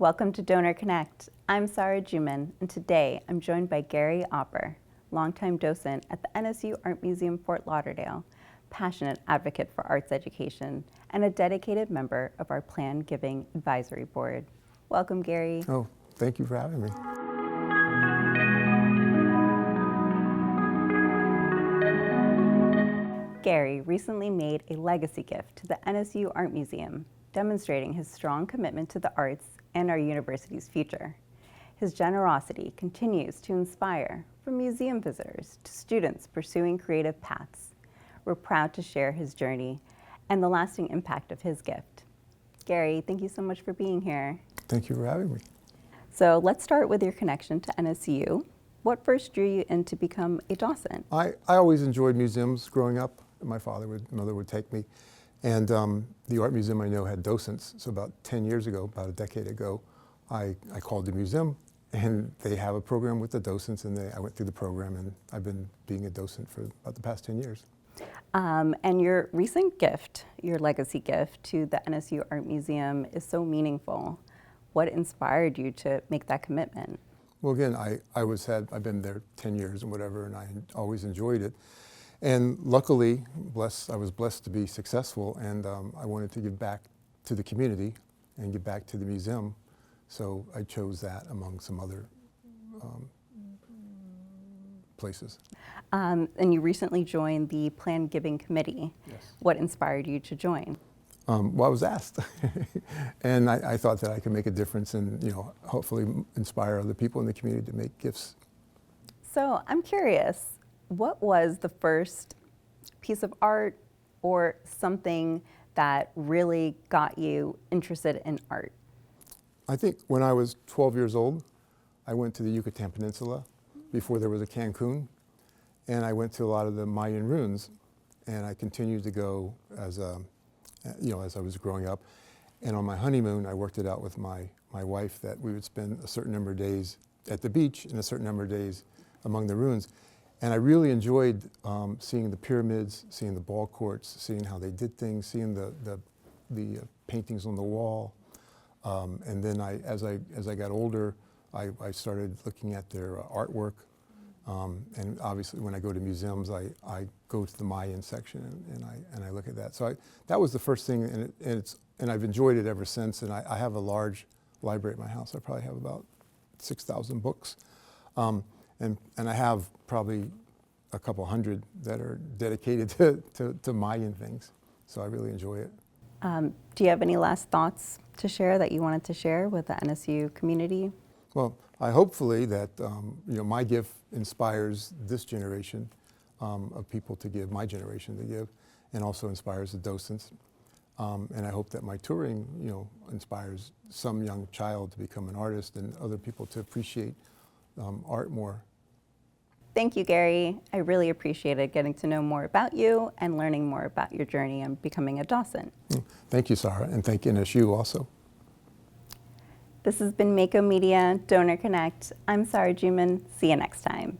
Welcome to Donor Connect. I'm Saara Juman, and today I'm joined by Gary Opper, longtime docent at the NSU Art Museum, Fort Lauderdale, passionate advocate for arts education, and a dedicated member of our Plan Giving Advisory Board. Welcome, Gary. Oh, thank you for having me. Gary recently made a legacy gift to the NSU Art Museum, demonstrating his strong commitment to the arts and our university's future. His generosity continues to inspire, from museum visitors to students pursuing creative paths. We're proud to share his journey and the lasting impact of his gift. Gary, thank you so much for being here. Thank you for having me. So let's start with your connection to NSU. What first drew you in to become a docent? I always enjoyed museums growing up. My mother would take me. And the art museum I know had docents. So about 10 years ago, about a decade ago, I called the museum and they have a program with the docents, and I went through the program, and I've been being a docent for about the past 10 years. And your recent gift, your legacy gift to the NSU Art Museum is so meaningful. What inspired you to make that commitment? Well, again, I've been there 10 years and whatever, and I always enjoyed it. And luckily, I was blessed to be successful, and I wanted to give back to the community and give back to the museum. So I chose that among some other places. And you recently joined the Plan Giving Committee. Yes. What inspired you to join? Well, I was asked, and I thought that I could make a difference and, hopefully inspire other people in the community to make gifts. So I'm curious, what was the first piece of art or something that really got you interested in art? I think when I was 12 years old, I went to the Yucatan Peninsula before there was a Cancun, and I went to a lot of the Mayan ruins, and I continued to go as I was growing up. And on my honeymoon, I worked it out with my wife that we would spend a certain number of days at the beach and a certain number of days among the ruins. And I really enjoyed seeing the pyramids, seeing the ball courts, seeing how they did things, seeing the paintings on the wall. And then as I got older, I started looking at their artwork. And obviously, when I go to museums, I go to the Mayan section and I look at that. So that was the first thing, and I've enjoyed it ever since. And I have a large library at my house. I probably have about 6,000 books. And I have probably a couple hundred that are dedicated to Mayan things. So I really enjoy it. Do you have any last thoughts to share that you wanted to share with the NSU community? Well, I hopefully that my gift inspires this generation of people to give, my generation to give, and also inspires the docents. And I hope that my touring, inspires some young child to become an artist and other people to appreciate art more. Thank you, Gary. I really appreciated getting to know more about you and learning more about your journey in becoming a docent. Thank you, Saara, and thank NSU also. This has been Mako Media Donor Connect. I'm Saara Juman. See you next time.